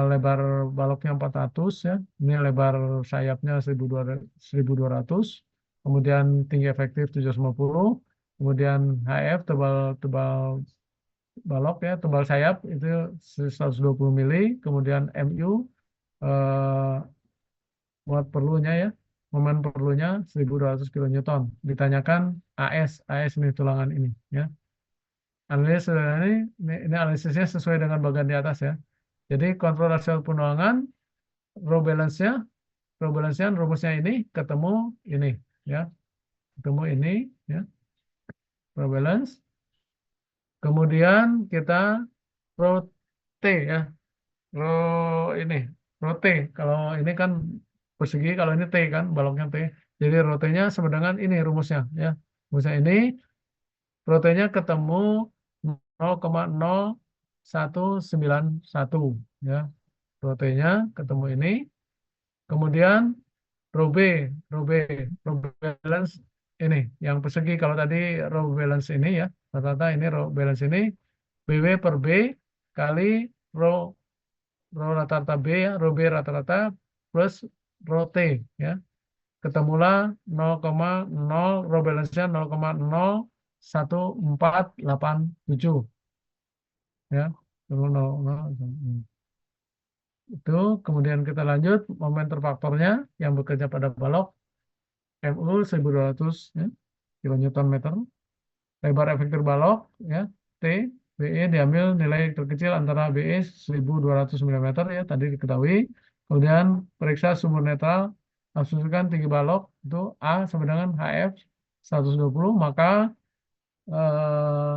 lebar baloknya 400 ya. Ini lebar sayapnya 1200, kemudian tinggi efektif 750, kemudian HF tebal tebal balok ya, tebal sayap itu 120 mili, kemudian MU eh, muat perlunya ya, momen perlunya 1200 kilonewton. Ditanyakan AS ini tulangan ini ya. Analisis ini analisisnya sesuai dengan bagian di atas ya. Jadi kontrol rasio penuangan, row balance-nya rumusnya ini ketemu ini ya, ketemu ini ya, row balance. Kemudian kita row T ya, row ini, row T. Kalau ini kan persegi, kalau ini T kan baloknya T. Jadi row T-nya sama dengan ini rumusnya ya. Rumusnya ini row T-nya ketemu 0,0191 ya. Row T-nya ketemu ini. Kemudian row B, row B, row balance ini yang persegi. Kalau tadi row balance ini ya, rata-rata ini row balance ini BW per B kali row row rata-rata B ya, row B rata-rata plus row T ya. Ketemulah 0,0 row balance-nya 0,01487 ya. 0,0. Itu kemudian kita lanjut momenter faktornya yang bekerja pada balok MU 1200 ya, kilonewton meter. Lebar efektif balok ya T BE diambil nilai terkecil antara BE 1200 mm ya tadi diketahui. Kemudian periksa sumber netral, asumsikan tinggi balok itu A sama dengan HF 120, maka eh,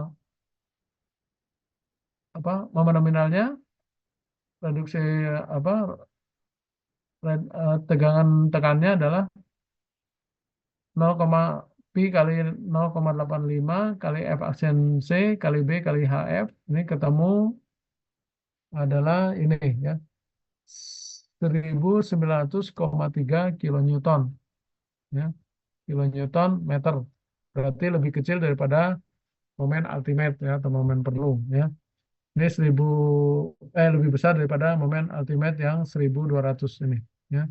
apa momen nominalnya reduksi apa tegangan tekannya adalah 0, pi kali 0,85 kali F aksen C kali B kali HF ini ketemu adalah ini ya 1900,3 kilonewton ya kilonewton meter, berarti lebih kecil daripada momen ultimate ya atau momen perlu ya. Ini 1000 lebih besar daripada momen ultimate yang 1200 ini ya.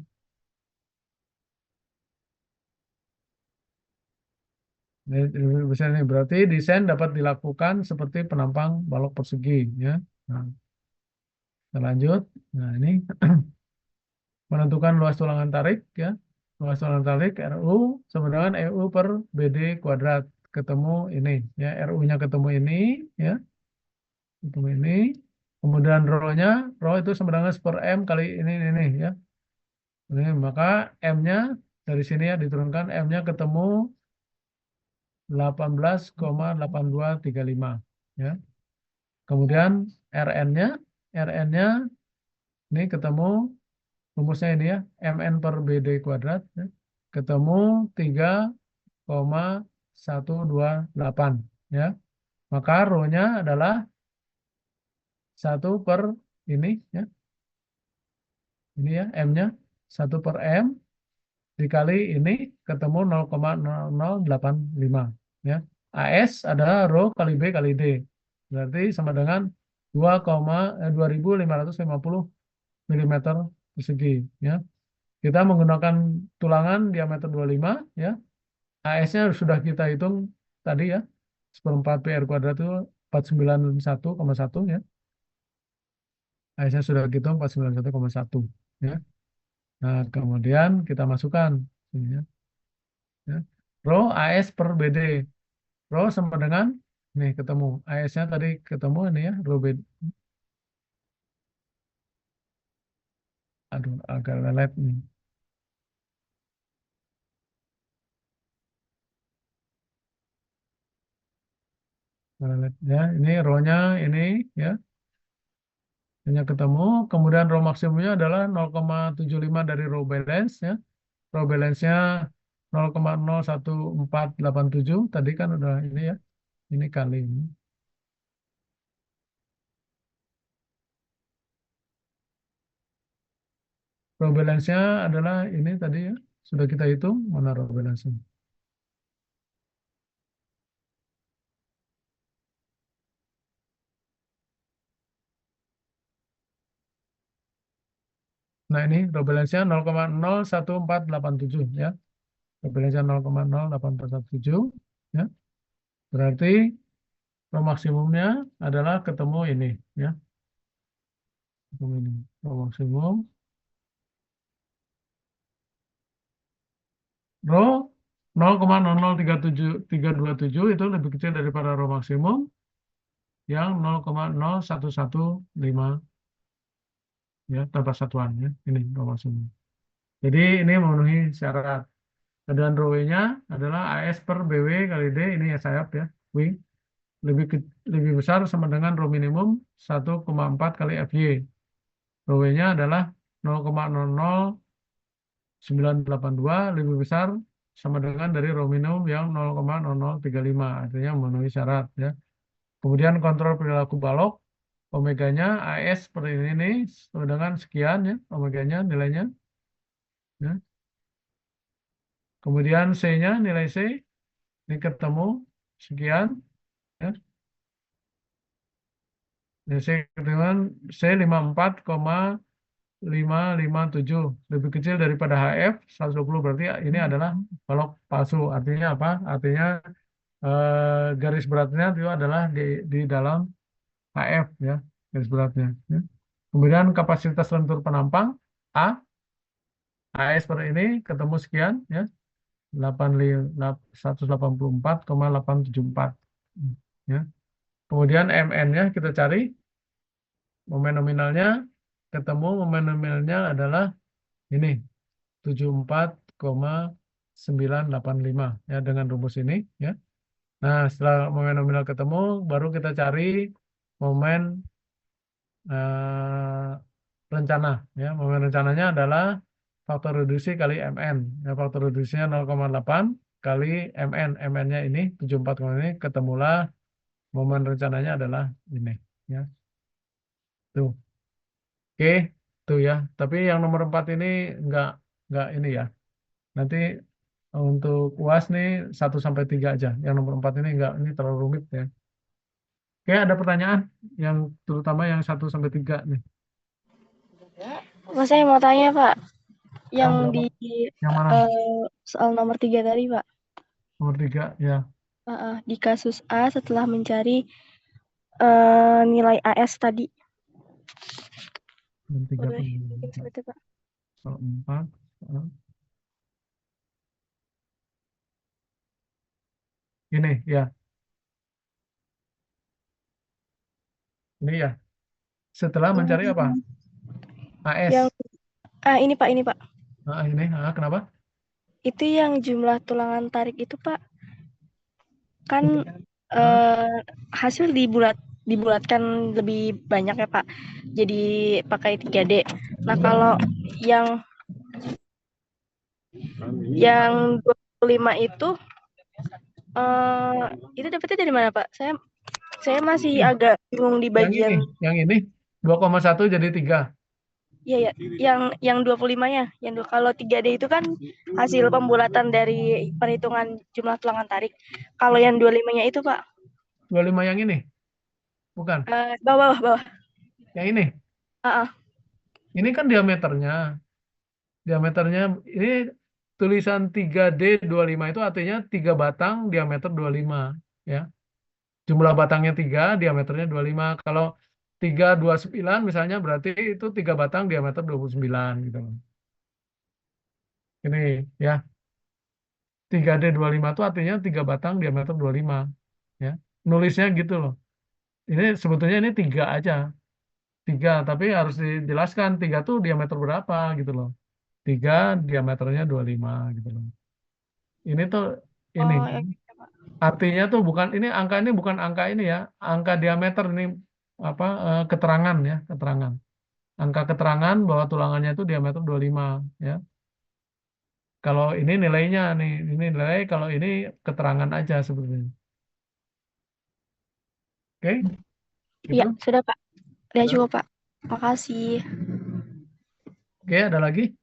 Ini besar ini berarti desain dapat dilakukan seperti penampang balok persegi ya. Nah, kita lanjut. Nah, ini menentukan luas tulangan tarik ya. Luas tulangan tarik RU sama dengan EU per BD kuadrat. Ketemu ini ya, RU-nya ketemu ini ya. Ketemu ini. Kemudian rho-nya, rho itu sama dengan per M kali ini ya. Ini maka M-nya dari sini ya diturunkan M-nya ketemu 18,8235 ya. Kemudian RN-nya ini ketemu rumusnya ini ya, MN per BD kuadrat ya. Ketemu 3,128 ya. Maka rho-nya adalah 1 per ini ya. Ini ya M-nya 1 per M dikali ini ketemu 0,0085 ya. AS adalah rho kali B kali D. Berarti sama dengan 2550 mm persegi ya. Kita menggunakan tulangan diameter 25 ya. AS-nya sudah kita hitung tadi ya. 1/4 PR kuadrat itu 491,1 ya. AS-nya sudah kita hitung 491,1 ya. Nah, kemudian kita masukkan ini ya. Ya. Rho AS per BD. Rho sama dengan nih ketemu. AS-nya tadi ketemu ini ya, rho BD. Aduh, agak lelet nih. Lelet ya. Ini rho-nya ini ya. Hanya ketemu. Kemudian rho maksimumnya adalah 0,75 dari rho balance ya. Rho balance-nya 0,01487. Tadi kan udah ini ya. Ini kali ini. Rho balance-nya adalah ini tadi ya. Sudah kita hitung. Mana rho balance-nya? Nah, ini rho balance-nya 0,01487 ya. Rho balance-nya 0,08417 ya. Berarti rho maksimumnya adalah ketemu ini ya. Ketemu ini. Rho maksimum rho 0,00327 itu lebih kecil daripada rho maksimum yang 0,0115 ya tanpa satuan ya. Ini rho maksimum. Jadi ini memenuhi syarat. Dan rho-nya adalah AS per BW kali D, ini ya sayap ya, W, lebih besar sama dengan rho minimum 1,4 kali FY. Rho-nya adalah 0,00982 lebih besar sama dengan dari rho minimum yang 0,0035, artinya memenuhi syarat ya. Kemudian kontrol perilaku balok, omeganya AS per ini sama dengan sekian ya, omeganya nilainya ya. Kemudian C-nya, nilai C, ini ketemu sekian. Ya. C dengan C 54,557 lebih kecil daripada HF 120, berarti ini adalah balok palsu. Artinya apa? Artinya garis beratnya itu adalah di dalam HF ya, garis beratnya. Ya. Kemudian kapasitas lentur penampang A, AS per ini ketemu sekian ya, 184,874 ya. Kemudian MN-nya kita cari, momen nominalnya ketemu, momen nominalnya adalah ini 74,985 ya dengan rumus ini ya. Nah, setelah momen nominal ketemu, baru kita cari momen eh, rencana ya. Momen rencananya adalah faktor reduksi kali MN. Ya, faktor reduksinya 0,8 kali MN. MN-nya ini 74, ini ketemulah momen rencananya adalah ini ya. Tuh. Oke, tuh ya. Tapi yang nomor 4 ini enggak ini ya. Nanti untuk UAS nih 1 sampai 3 aja. Yang nomor 4 ini enggak, ini terlalu rumit ya. Oke, ada pertanyaan yang terutama yang 1 sampai 3 nih. Mas, saya mau tanya, Pak. Yang Berapa? di Yang mana? soal nomor 3 tadi, Pak. Nomor 3 ya. Di kasus A setelah mencari nilai AS tadi. Dan 3 Boleh mungkin seperti Pak. soal 4. Ini ya. Ini ya. Setelah mencari apa? AS. Yang ini Pak, Nah, ini kenapa? itu yang jumlah tulangan tarik itu, Pak. Kan hasil dibulatkan lebih banyak ya, Pak. Jadi pakai 3D. Nah, kalau yang 25 itu dapetnya dari mana, Pak? Saya masih agak bingung di bagian yang ini 2,1 jadi 3. Iya ya, yang 25-nya, kalau 3D itu kan hasil pembulatan dari perhitungan jumlah tulangan tarik. Kalau yang 25-nya itu, Pak. 25 yang ini? Bukan. Bawah. Yang ini? Ini kan diameternya. Diameternya ini tulisan 3D25 itu artinya 3 batang diameter 25 ya. Jumlah batangnya 3, diameternya 25. Kalau 329 misalnya berarti itu 3 batang diameter 29 gitu loh. Ini ya. 3D25 itu artinya 3 batang diameter 25 ya. Nulisnya gitu loh. Ini sebetulnya ini 3 aja. 3, tapi harus dijelaskan 3 tuh diameter berapa gitu loh. 3 diameternya 25 gitu loh. Ini tuh ini. Artinya tuh bukan ini bukan angka ini ya. Angka diameter ini apa keterangan ya, keterangan. Angka keterangan bahwa tulangannya itu diameter 25 ya. Kalau ini nilainya nih, ini nilai, kalau ini keterangan aja sebetulnya. Oke? Gitu? Iya, sudah, Pak. Udah cukup, Pak. Makasih. Oke, ada lagi?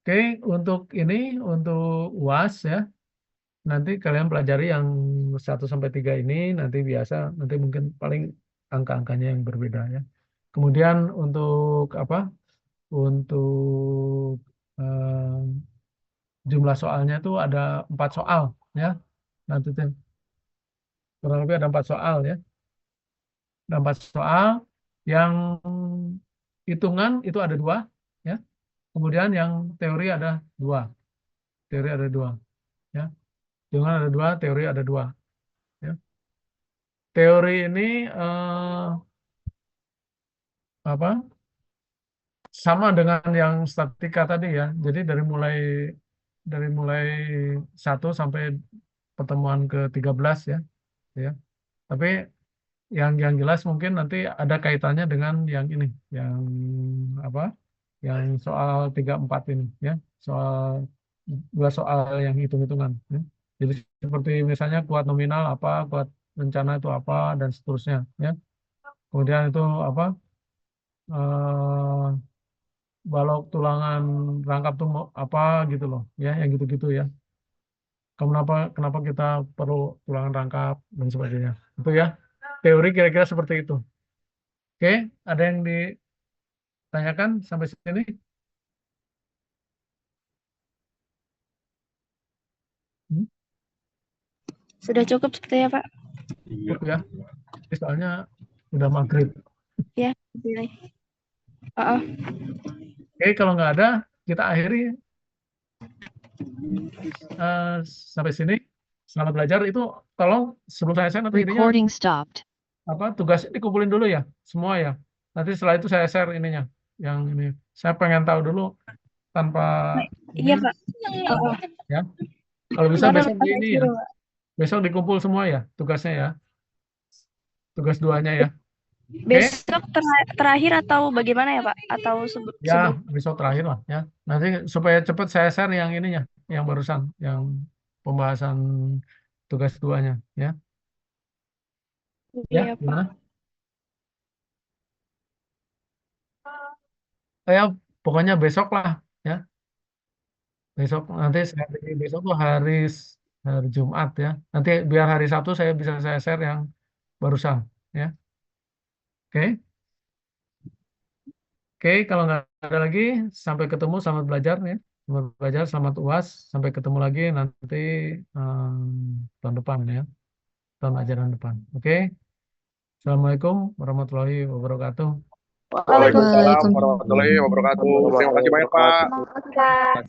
Oke, untuk ini, untuk UAS ya, nanti kalian pelajari yang 1 sampai 3 ini, nanti biasa, nanti mungkin paling angka-angkanya yang berbeda ya. Kemudian untuk apa? Untuk eh, jumlah soalnya itu ada 4 soal ya. Nanti tuh kurang lebih ada 4 soal ya. Ada 4 soal yang hitungan itu ada 2 ya. Kemudian yang teori ada 2. Teori ada 2 ya. Hitungan ada 2, teori ada 2 ya. Teori ini apa? Sama dengan yang statika tadi ya. Jadi dari mulai 1 sampai pertemuan ke-13 ya. Ya. Tapi yang jelas mungkin nanti ada kaitannya dengan yang ini, yang apa? Yang soal 3 4 ini ya. Soal 2 soal yang hitung-hitungan ya. Jadi seperti misalnya kuat nominal apa, kuat rencana itu apa dan seterusnya ya. Kemudian itu apa? eh, Balok tulangan rangkap tuh apa gitu loh ya, yang gitu-gitu ya. Kenapa kita perlu tulangan rangkap dan sebagainya. Itu ya. Teori kira-kira seperti itu. Oke, ada yang ditanyakan sampai sini? Hmm? Sudah cukup sepertinya, Pak. Cukup ya. Jadi soalnya udah maghrib. Ya, boleh. Heeh. Oke, kalau nggak ada, kita akhiri sampai sini. Selamat belajar. Itu tolong sebelum saya share nanti ininya Recording stopped. apa tugasnya dikumpulin dulu ya, semua ya. Nanti setelah itu saya share ininya, yang ini. Saya pengen tahu dulu tanpa ini Iya, Pak. Heeh. ya. Kalau bisa Baru besok di ini ya, suruh, Pak. besok dikumpul semua ya tugasnya ya, tugas 2-nya ya. Oke, Besok terakhir atau bagaimana ya, Pak? Atau ya sebelum? besok terakhir lah ya. Nanti supaya cepat saya share yang ininya, yang barusan, yang pembahasan tugas 2-nya ya. Ya, Iya, Pak. gimana? Ya, pokoknya besok lah ya. Besok nanti besok tuh hari Jumat ya. Nanti biar hari Sabtu saya bisa saya share yang barusan ya. Oke. Oke, kalau nggak ada lagi, sampai ketemu, selamat belajar ya. Selamat belajar, selamat UAS. Sampai ketemu lagi nanti tahun depan ya, tahun ajaran depan. Oke, Assalamualaikum warahmatullahi wabarakatuh. Waalaikumsalam Waalaikumsalam. warahmatullahi wabarakatuh. Terima kasih banyak, Pak. Pak.